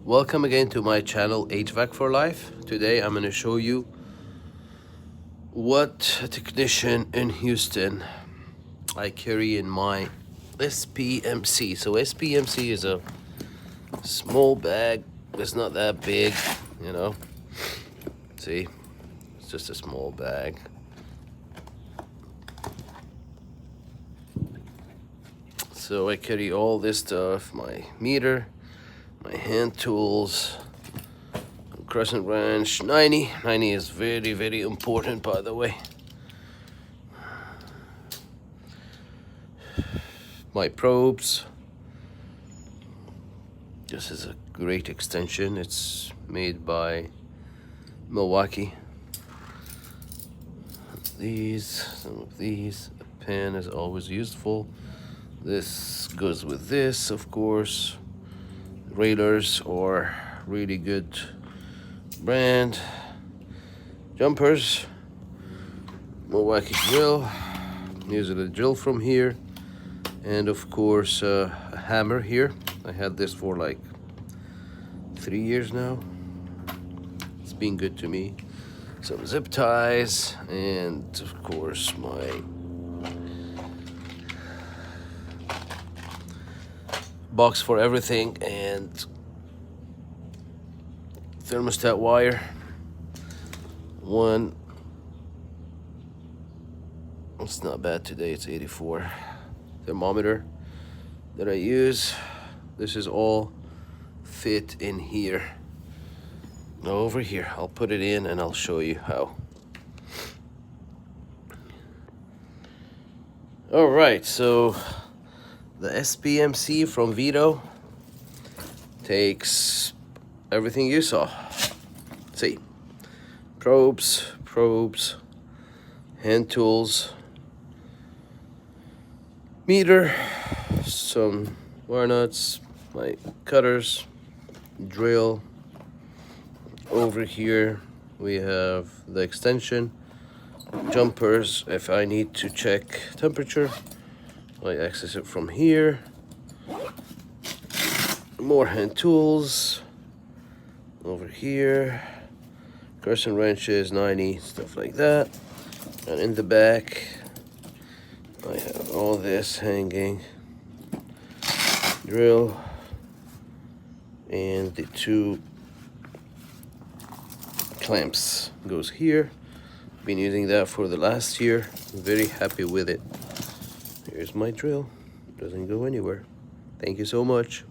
Welcome again to my channel HVAC for Life. Today I'm going to show you what a technician in Houston I carry in my SPMC. So SPMC is a small bag. It's not that big, you know. See, it's just a small bag. So I carry all this stuff, my meter, my hand tools, crescent wrench, 90 is very important, by the way. My probes. This is a great extension. It's made by Milwaukee. Some of these. A pen is always useful. This goes with this, of course. Railers or really good brand. Jumpers. Milwaukee drill. Using a drill from here. And of course a hammer here. I had this for like 3 years now. It's been good to me. Some zip ties, and of course my box for everything, and thermostat wire. One, it's not bad today, it's 84. Thermometer that I use. This is all fit in here. Over here, I'll put it in and I'll show you how. All right, so the SPMC from Vito takes everything you saw. See, probes, hand tools, meter, some wire nuts, my cutters, drill. Over here we have the extension, jumpers if I need to check temperature. I access it from here. More hand tools over here, crescent wrenches, 90, stuff like that. And in the back I have all this hanging, drill, and the two clamps goes here. Been using that for the last year. Very happy with it. Here's my drill. Doesn't go anywhere. Thank you so much.